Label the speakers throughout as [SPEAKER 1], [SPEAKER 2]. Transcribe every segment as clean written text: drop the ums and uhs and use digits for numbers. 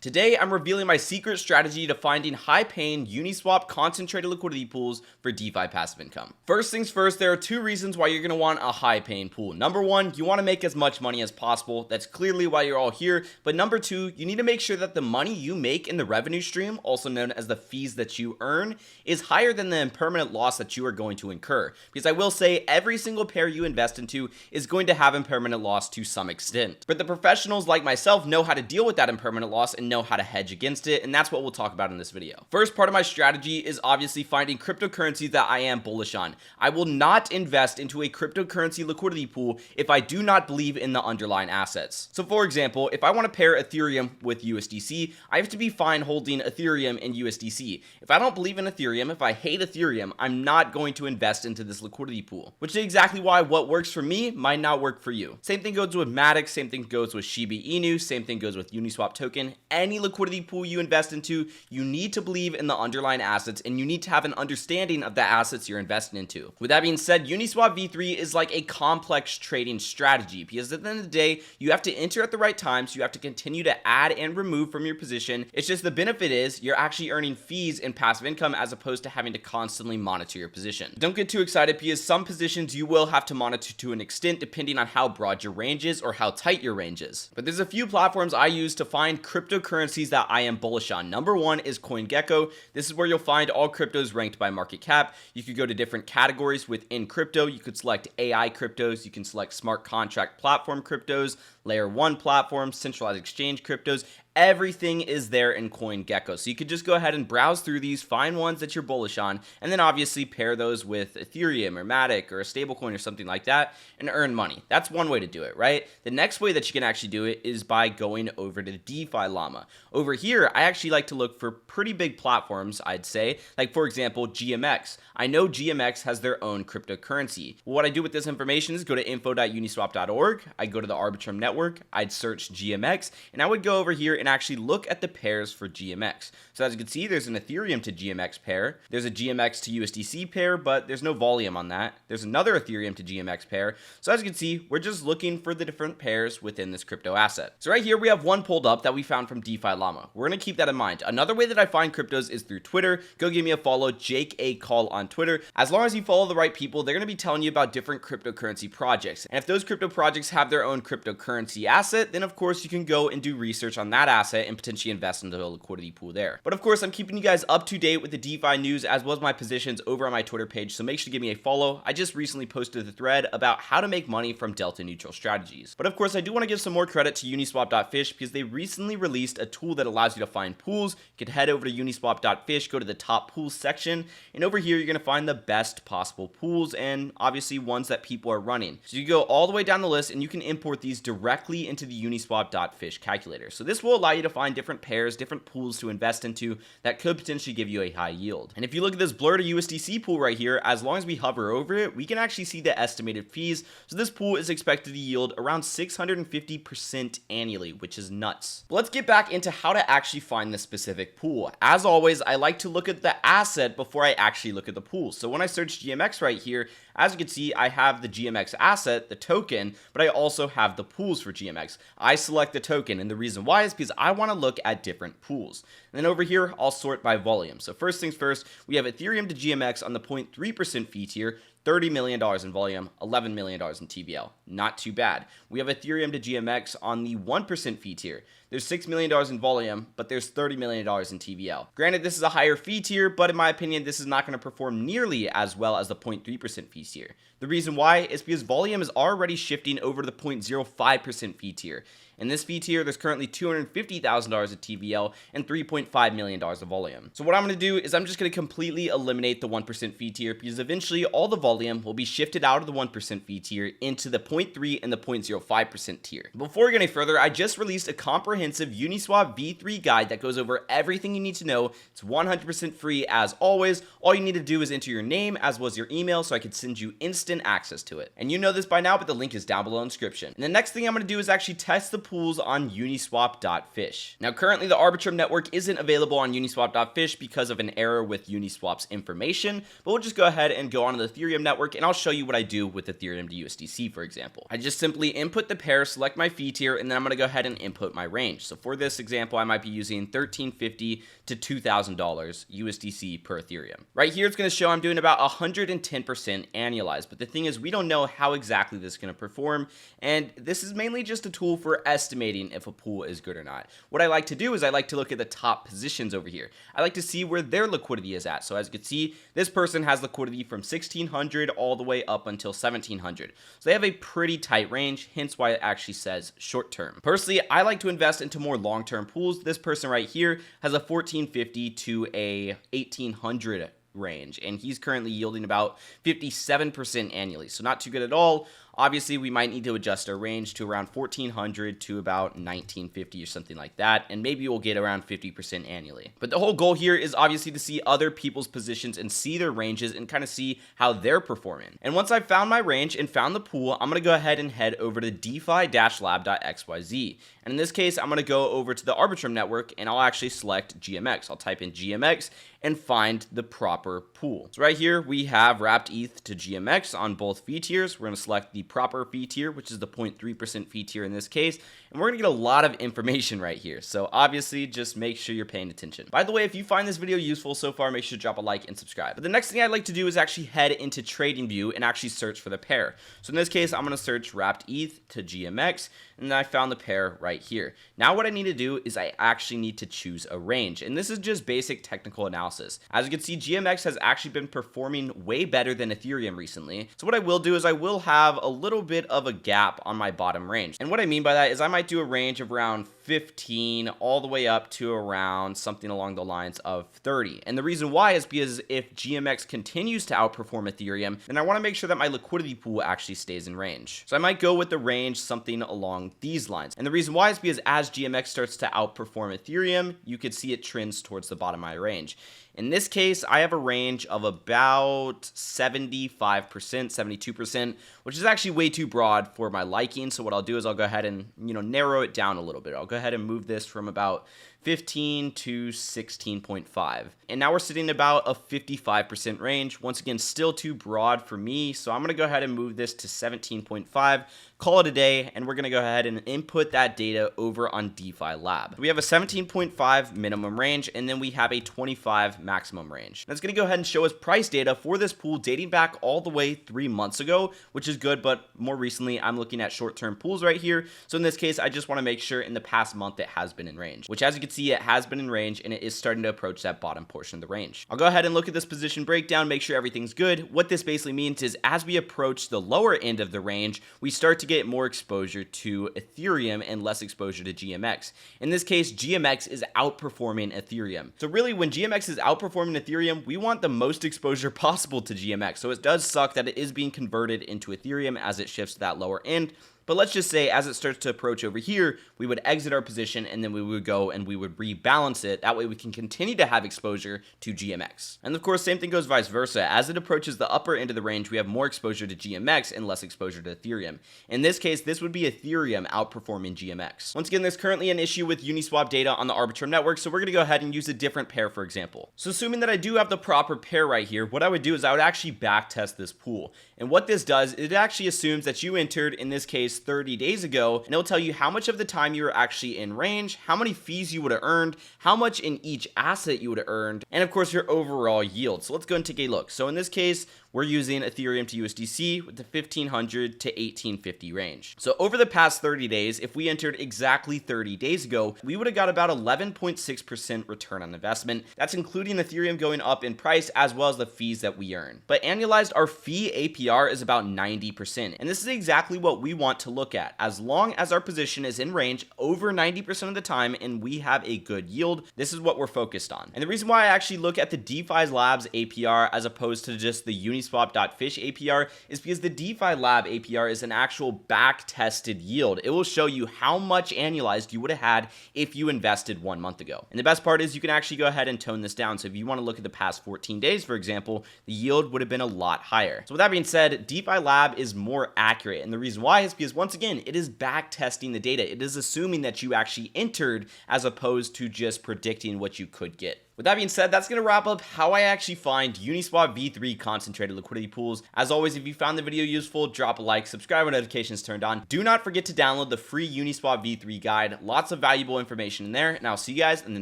[SPEAKER 1] Today, I'm revealing my secret strategy to finding high-paying Uniswap concentrated liquidity pools for DeFi passive income. First things first, there are two reasons why you're going to want a high-paying pool. Number one, you want to make as much money as possible. That's clearly why you're all here. But number two, you need to make sure that the money you make in the revenue stream, also known as the fees that you earn, is higher than the impermanent loss that you are going to incur. Because I will say, every single pair you invest into is going to have impermanent loss to some extent. But the professionals like myself know how to deal with that impermanent loss and know how to hedge against it, and that's what we'll talk about in this video. First part of my strategy is obviously finding cryptocurrencies that I am bullish on. I will not invest into a cryptocurrency liquidity pool if I do not believe in the underlying assets. So for example, if I want to pair Ethereum with USDC, I have to be fine holding Ethereum and USDC. If I don't believe in Ethereum, if I hate Ethereum, I'm not going to invest into this liquidity pool, which is exactly why what works for me might not work for you. Same thing goes with Matic, same thing goes with Shiba Inu, same thing goes with Uniswap token. Any liquidity pool you invest into, you need to believe in the underlying assets and you need to have an understanding of the assets you're investing into. With that being said, Uniswap v3 is like a complex trading strategy because at the end of the day, you have to enter at the right times, you have to continue to add and remove from your position. It's just the benefit is you're actually earning fees and passive income as opposed to having to constantly monitor your position. Don't get too excited because some positions you will have to monitor to an extent depending on how broad your range is or how tight your range is. But there's a few platforms I use to find cryptocurrencies that I am bullish on. Number one is CoinGecko. This is where you'll find all cryptos ranked by market cap. You could go to different categories within crypto. You could select AI cryptos. You can select smart contract platform cryptos, layer 1 platforms, centralized exchange cryptos. Everything is there in CoinGecko. So you could just go ahead and browse through these, find ones that you're bullish on, and then obviously pair those with Ethereum or Matic or a stablecoin or something like that and earn money. That's one way to do it, right? The next way that you can actually do it is by going over to DeFi Llama. Over here, I actually like to look for pretty big platforms, I'd say, like for example, GMX. I know GMX has their own cryptocurrency. What I do with this information is go to info.uniswap.org. I go to the Arbitrum network. I'd search GMX, and I would go over here and actually look at the pairs for GMX. So as you can see, there's an Ethereum to GMX pair. There's a GMX to USDC pair, but there's no volume on that. There's another Ethereum to GMX pair. So as you can see, we're just looking for the different pairs within this crypto asset. So right here, we have one pulled up that we found from DeFi Llama. We're going to keep that in mind. Another way that I find cryptos is through Twitter. Go give me a follow, Jake A. Call on Twitter. As long as you follow the right people, they're going to be telling you about different cryptocurrency projects. And if those crypto projects have their own cryptocurrency asset, then of course you can go and do research on that asset and potentially invest into a liquidity pool there. But of course, I'm keeping you guys up to date with the DeFi news as well as my positions over on my Twitter page, so make sure to give me a follow. I just recently posted a thread about how to make money from delta neutral strategies. But of course, I do want to give some more credit to Uniswap.fish because they recently released a tool that allows you to find pools. You can head over to Uniswap.fish, go to the top pools section, and over here you're going to find the best possible pools and obviously ones that people are running. So you go all the way down the list and you can import these directly into the Uniswap.fish calculator. So this will allow you to find different pairs, different pools to invest into that could potentially give you a high yield. And if you look at this Blur to USDC pool right here, as long as we hover over it, we can actually see the estimated fees. So this pool is expected to yield around 650% annually, which is nuts. But let's get back into how to actually find this specific pool. As always, I like to look at the asset before I actually look at the pool. So when I search GMX right here, as you can see, I have the GMX asset, the token, but I also have the pools for GMX. I select the token, and the reason why is because I want to look at different pools. And then over here, I'll sort by volume. So first things first, we have Ethereum to GMX on the 0.3% fee tier, $30 million in volume, $11 million in TVL. Not too bad. We have Ethereum to GMX on the 1% fee tier. There's $6 million in volume, but there's $30 million in TVL. Granted, this is a higher fee tier, but in my opinion, this is not going to perform nearly as well as the 0.3% fee tier. The reason why is because volume is already shifting over to the 0.05% fee tier. In this fee tier, there's currently $250,000 of TVL and $3.5 million of volume. So what I'm going to do is I'm just going to completely eliminate the 1% fee tier because eventually all the volume will be shifted out of the 1% fee tier into the 0.3 and the 0.05% tier. Before we go any further, I just released a comprehensive Uniswap v3 guide that goes over everything you need to know. It's 100% free as always. All you need to do is enter your name as well as your email so I can send you instant access to it. And you know this by now, but the link is down below in the description. And the next thing I'm going to do is actually test the pools on Uniswap.fish. Now currently the Arbitrum network isn't available on Uniswap.fish because of an error with Uniswap's information, but we'll just go ahead and go on to the Ethereum network and I'll show you what I do with Ethereum to USDC, for example. I just simply input the pair, select my fee tier, and then I'm going to go ahead and input my range. range. So for this example, I might be using $1,350 to $2,000 USDC per Ethereum. Right here, it's going to show I'm doing about 110% annualized, but the thing is, we don't know how exactly this is going to perform, and this is mainly just a tool for estimating if a pool is good or not. What I like to do is I like to look at the top positions over here. I like to see where their liquidity is at. So as you can see, this person has liquidity from 1600 all the way up until 1700. So they have a pretty tight range, hence why it actually says short term. Personally, I like to invest into more long-term pools. This person right here has a 1450 to a 1800 range, and he's currently yielding about 57% annually, so not too good at all. Obviously, we might need to adjust our range to around 1400 to about 1950 or something like that, and maybe we'll get around 50% annually. But the whole goal here is obviously to see other people's positions and see their ranges and kind of see how they're performing. And once I've found my range and found the pool, I'm going to go ahead and head over to DeFi-lab.xyz. And in this case, I'm going to go over to the Arbitrum network and I'll actually select GMX. I'll type in GMX and find the proper pool. So right here, we have wrapped ETH to GMX on both fee tiers. We're going to select the proper fee tier, which is the 0.3% fee tier in this case, and we're going to get a lot of information right here. So obviously, just make sure you're paying attention. By the way, if you find this video useful so far, make sure to drop a like and subscribe. But the next thing I'd like to do is actually head into TradingView and actually search for the pair. So in this case, I'm going to search wrapped ETH to GMX, and I found the pair right here. Now what I need to do is I actually need to choose a range, and this is just basic technical analysis. As you can see, GMX has actually been performing way better than Ethereum recently. So what I will do is I will have a little bit of a gap on my bottom range. And what I mean by that is I might do a range of around 15 all the way up to around something along the lines of 30. And the reason why is because if GMX continues to outperform Ethereum, then I want to make sure that my liquidity pool actually stays in range. So I might go with the range something along these lines. And the reason why is because as GMX starts to outperform Ethereum, you could see it trends towards the bottom of my range. In this case, I have a range of about 75%, 72%, which is actually way too broad for my liking. So what I'll do is I'll go ahead and, narrow it down a little bit. I'll go ahead and move this from about 15 to 16.5. And now we're sitting about a 55% range. Once again, still too broad for me. So I'm going to go ahead and move this to 17.5, call it a day, and we're going to go ahead and input that data over on DeFi Lab. We have a 17.5 minimum range, and then we have a 25 maximum range. That's going to go ahead and show us price data for this pool dating back all the way 3 months ago, which is good, but more recently, I'm looking at short-term pools right here. So in this case, I just want to make sure in the past month it has been in range, which as you can see, it has been in range and it is starting to approach that bottom portion of the range. I'll go ahead and look at this position breakdown, make sure everything's good. What this basically means is as we approach the lower end of the range, we start to get more exposure to Ethereum and less exposure to GMX. In this case, GMX is outperforming Ethereum. So really, when GMX is outperforming Ethereum, we want the most exposure possible to GMX. So it does suck that it is being converted into Ethereum as it shifts to that lower end. But let's just say as it starts to approach over here, we would exit our position and then we would go and we would rebalance it. That way we can continue to have exposure to GMX. And of course, same thing goes vice versa. As it approaches the upper end of the range, we have more exposure to GMX and less exposure to Ethereum. In this case, this would be Ethereum outperforming GMX. Once again, there's currently an issue with Uniswap data on the Arbitrum network, so we're going to go ahead and use a different pair, for example. So assuming that I do have the proper pair right here, what I would do is I would actually backtest this pool. And what this does, it actually assumes that you entered, in this case, 30 days ago, and it'll tell you how much of the time you were actually in range, how many fees you would have earned, how much in each asset you would have earned, and of course your overall yield. So let's go and take a look. So in this case, we're using Ethereum to USDC with the 1500 to 1850 range. So over the past 30 days, if we entered exactly 30 days ago, we would have got about 11.6% return on investment. That's including Ethereum going up in price as well as the fees that we earn. But annualized, our fee APR is about 90%. And this is exactly what we want to look at. As long as our position is in range over 90% of the time and we have a good yield, this is what we're focused on. And the reason why I actually look at the DeFi Labs APR as opposed to just the Uniswap.fish APR is because the DeFi Lab APR is an actual back-tested yield. It will show you how much annualized you would have had if you invested 1 month ago. And the best part is you can actually go ahead and tone this down. So if you want to look at the past 14 days, for example, the yield would have been a lot higher. So with that being said, DeFi Lab is more accurate. And the reason why is because once again, it is back-testing the data. It is assuming that you actually entered as opposed to just predicting what you could get. With that being said, that's going to wrap up how I actually find Uniswap v3 concentrated liquidity pools. As always, if you found the video useful, drop a like, subscribe when notifications turned on. Do not forget to download the free Uniswap v3 guide. Lots of valuable information in there, and I'll see you guys in the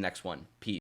[SPEAKER 1] next one. Peace.